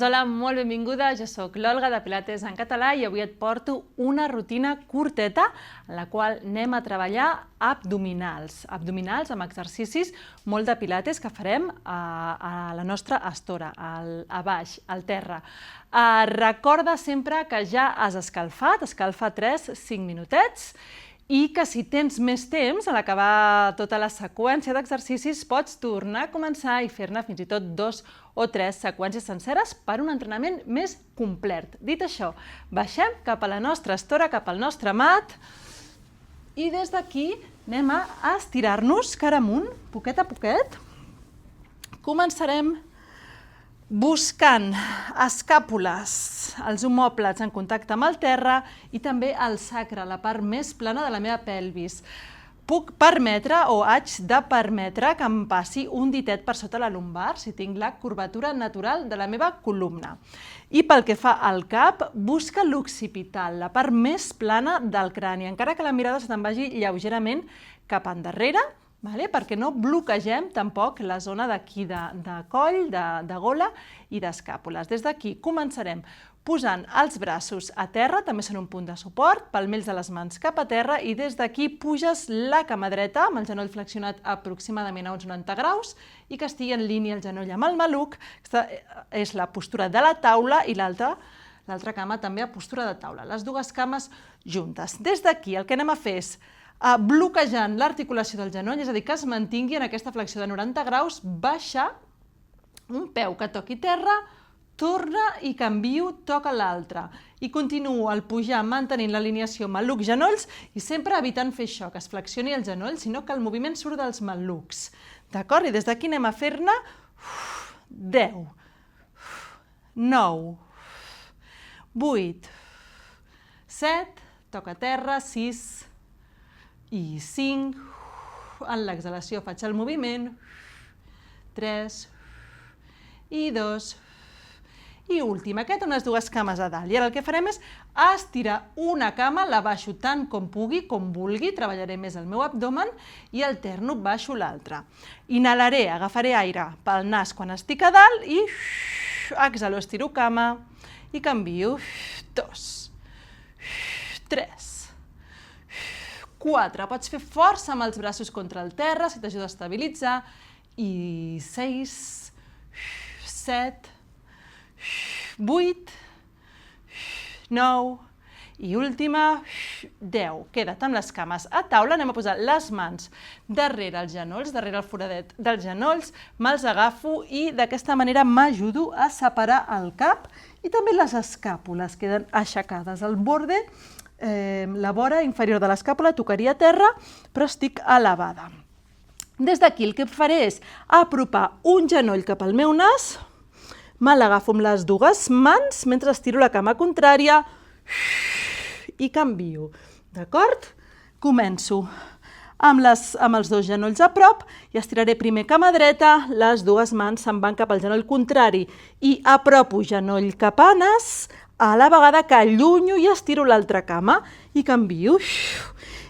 hola, molt benvinguda. Jo soc l'Olga de Pilates en català i avui et porto una rutina curteta en la qual anem a treballar abdominals. Abdominals amb exercicis molt de Pilates que farem a la nostra estora, a baix, al terra. Recorda sempre que ja has escalfat, escalfa 3-5 minutets, i que si tens més temps, a l'acabar tota la seqüència d'exercicis, pots tornar a començar i fer-ne fins i tot 2 o 3 seqüències senceres per un entrenament més complet. Dit això, baixem cap a la nostra estora, cap al nostre mat, i des d'aquí anem a estirar-nos cara amunt, poquet a poquet. Començarem buscant escàpules, els omòplats en contacte amb el terra i també el sacre, la part més plana de la meva pelvis. Puc permetre o haig de permetre que em passi un ditet per sota la lumbar si tinc la curvatura natural de la meva columna. I pel que fa al cap, busca l'occipital, la part més plana del crani, encara que la mirada se te'n vagi lleugerament cap endarrere, perquè no bloquegem tampoc la zona d'aquí de coll, de gola i d'escàpules. Des d'aquí començarem posant els braços a terra, també són un punt de suport, palmells de les mans cap a terra, i des d'aquí puges la cama dreta amb el genoll flexionat aproximadament a uns 90 graus i que estigui en línia el genoll amb el maluc. Aquesta és la postura de la taula i l'altra cama també a postura de taula, les dues cames juntes. Des d'aquí el que anem a fer és bloquejant l'articulació del genoll, és a dir, que es mantingui en aquesta flexió de 90 graus, baixar un peu que toqui terra, torna i canvio, toca l'altre. I continuo al pujar mantenint l'alineació maluc-genolls i sempre evitant fer això, que es flexioni el genoll, sinó que el moviment surt dels malucs. D'acord? I des d'aquí anem a fer-ne 10, 9, 8, 7, toca terra, 6, i 5, en l'exhalació faig el moviment, 3, i 2, i últim. Aquest unes dues cames a dalt. I ara el que farem és estirar una cama, la baixo tant com pugui, com vulgui, treballaré més el meu abdomen, i alterno, baixo l'altra. Inhalaré, agafaré aire pel nas quan estic a dalt i exhalo, estiro cama i canvio. 2, 3, 4, pots fer força amb els braços contra el terra si t'ajuda a estabilitzar, i 6, 7, 8, 9, i última, 10. Queda't amb les cames a taula, anem a posar les mans darrere els genolls, darrere el foradet dels genolls, me'ls agafo i d'aquesta manera m'ajudo a separar el cap i també les escàpules queden aixecades. El borde, la vora inferior de l'escàpula tocaria a terra, però estic elevada. Des d'aquí el que faré és apropar un genoll cap al meu nas, me l'agafo amb les dues mans mentre estiro la cama contrària i canvio. D'acord? Començo amb els dos genolls a prop i estiraré primer cama dreta, les dues mans se'n van cap al genoll contrari i apropo genoll cap a nas, a la vegada que allunyo i estiro l'altra cama i canvio.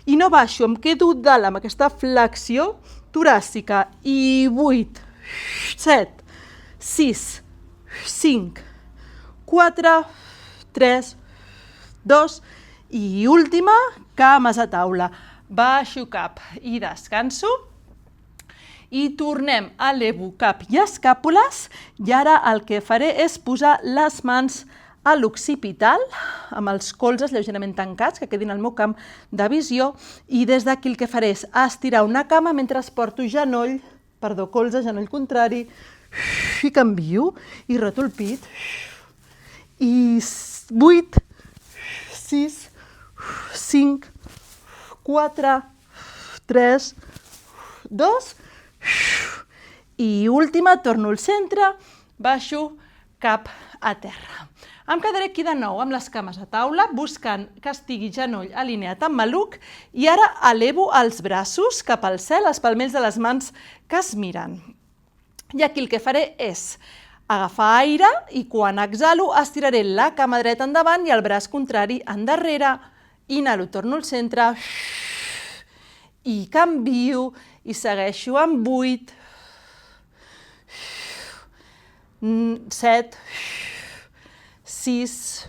I no baixo, em quedo dalt amb aquesta flexió toràcica. I 8, 7, 6, 5, 4, 3, 2 i última, cames a taula. Baixo cap i descanso. I tornem, elevo cap i escàpules, i ara el que faré és posar les mans a l'occipital, amb els colzes lleugerament tancats, que quedin al meu camp de visió, i des d'aquí el que faré és estirar una cama mentre porto colze, genoll contrari, i canvio, i roto el pit, i 8, 6, 5, 4, 3, 2, i última, torno al centre, baixo cap a terra. Em quedaré aquí de nou amb les cames a taula, buscant que estigui genoll alineat amb maluc, i ara elevo els braços cap al cel, els palmells de les mans que es miren. I aquí el que faré és agafar aire i quan exhalo estiraré la cama dreta endavant i el braç contrari endarrere, inhalo, torno al centre, i canvio, i segueixo amb 8, 7, 6,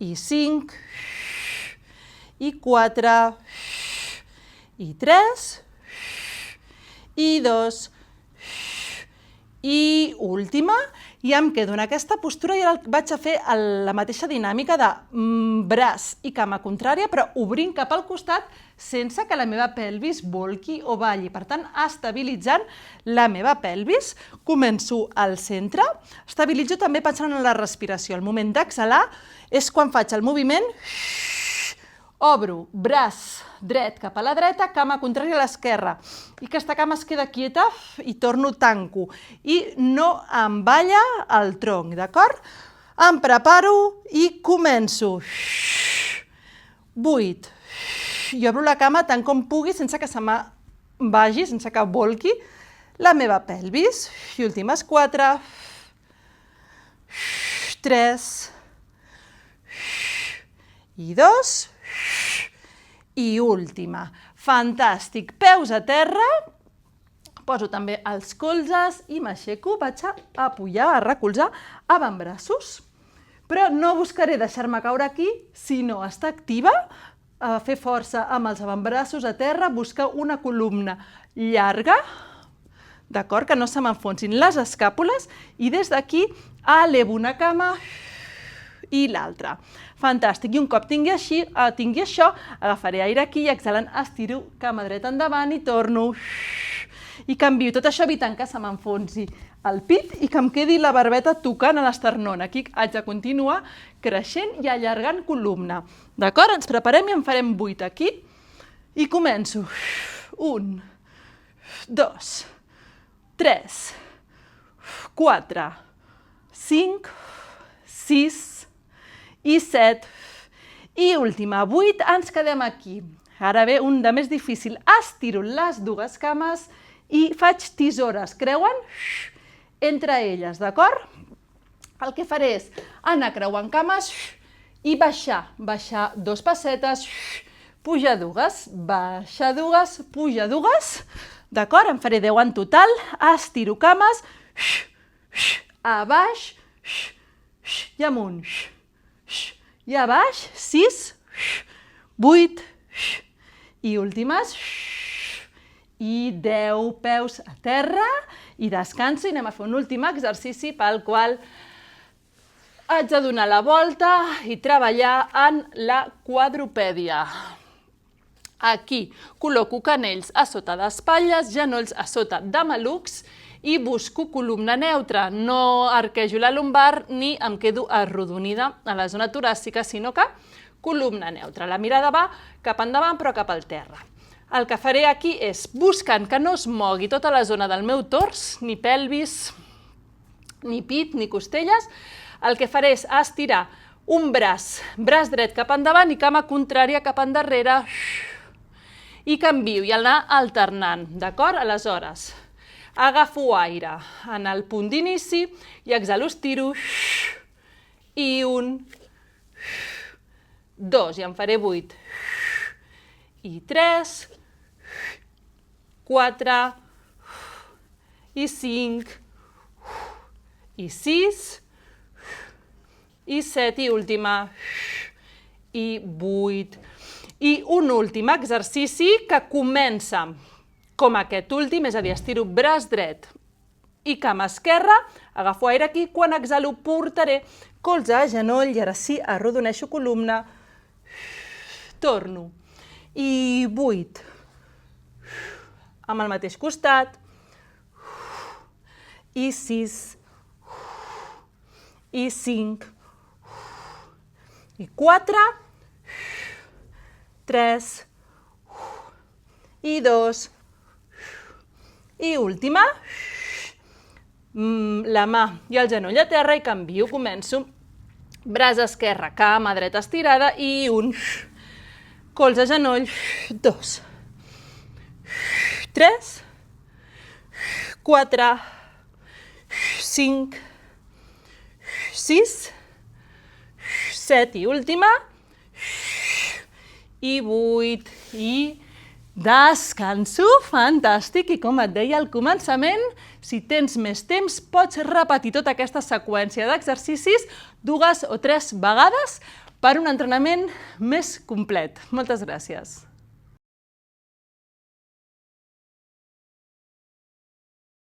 i 5, i 4, i 3, i 2, i última, i em quedo en aquesta postura i ara vaig a fer la mateixa dinàmica de braç i cama contrària, però obrint cap al costat sense que la meva pelvis volqui o balli. Per tant, estabilitzant la meva pelvis. Començo al centre. Estabilitzo també pensant en la respiració. El moment d'exhalar és quan faig el moviment. Obro braç dret cap a la dreta, cama contrària a l'esquerra. I aquesta cama es queda quieta i torno, tanco. I no em balla el tronc, d'acord? Em preparo i començo. 8. I obro la cama tant com pugui sense que se me vagi, sense que volqui la meva pelvis. I últimes 4. 3. I 2. I última. Fantàstic. Peus a terra. Poso també els colzes i m'aixeco. Vaig a apoyar, a recolzar avantbraços. Però no buscaré deixar-me caure aquí, sinó estar activa, fer força amb els avantbraços a terra, buscar una columna llarga, d'acord? Que no se m'enfonsin les escàpules, i des d'aquí elevo una cama i l'altra. Fantàstic. I un cop tingui això, agafaré aire aquí i exhalant estiro cama dreta endavant i torno. I canvio tot això evitant que se m'enfonsi el pit i que em quedi la barbeta tocant a l'esternón. Aquí haig de continuar creixent i allargant columna. D'acord? Ens preparem i en farem 8 aquí. I començo. 1, 2, 3, 4, 5, 6, i 7, i última, 8, ens quedem aquí. Ara ve un de més difícil. Estiro les dues cames i faig tisores, creuen? Entre elles, d'acord? El que faré és anar creuant cames i baixar. Baixar 2 passetes, pujar 2, baixar 2, pujar 2. D'acord? En faré 10 en total. Estiro cames, a baix i amunt. I a baix, 6, 8, i últimes, i 10 peus a terra, i descanso, i anem a fer un últim exercici pel qual haig de donar la volta i treballar en la quadrupèdia. Aquí col·loco canells a sota d'espatlles, genolls a sota de malucs, i busco columna neutra. No arquejo la lumbar ni em quedo arrodonida a la zona toràcica, sinó que columna neutra. La mirada va cap endavant però cap al terra. El que faré aquí és, buscant que no es mogui tota la zona del meu tors, ni pelvis, ni pit, ni costelles, el que faré és estirar un braç dret cap endavant i cama contrària cap endarrere, i canvio i anar alternant, d'acord? Aleshores, agafo aire en el punt d'inici i exhalo, estiro, i 1, 2, i en faré 8, i 3, 4, i 5, i 6, i 7, i última, i 8. I un últim exercici que comença com aquest últim, és a dir, estiro braç dret i cama esquerra, agafo aire aquí, quan exhalo portaré colze a genoll i ara sí, arrodoneixo columna, torno, i 8, amb el mateix costat, i 6, i 5, i 4, 3, i 2, i última, la mà i el genoll a terra i canvio, començo, braç esquerre, cama dreta estirada i 1, colze, genoll, 2, 3, 4, 5, 6, 7 i última, i 8, i Descanso, fantàstic, i com et deia al començament, si tens més temps pots repetir tota aquesta seqüència d'exercicis 2 o 3 vegades per un entrenament més complet. Moltes gràcies.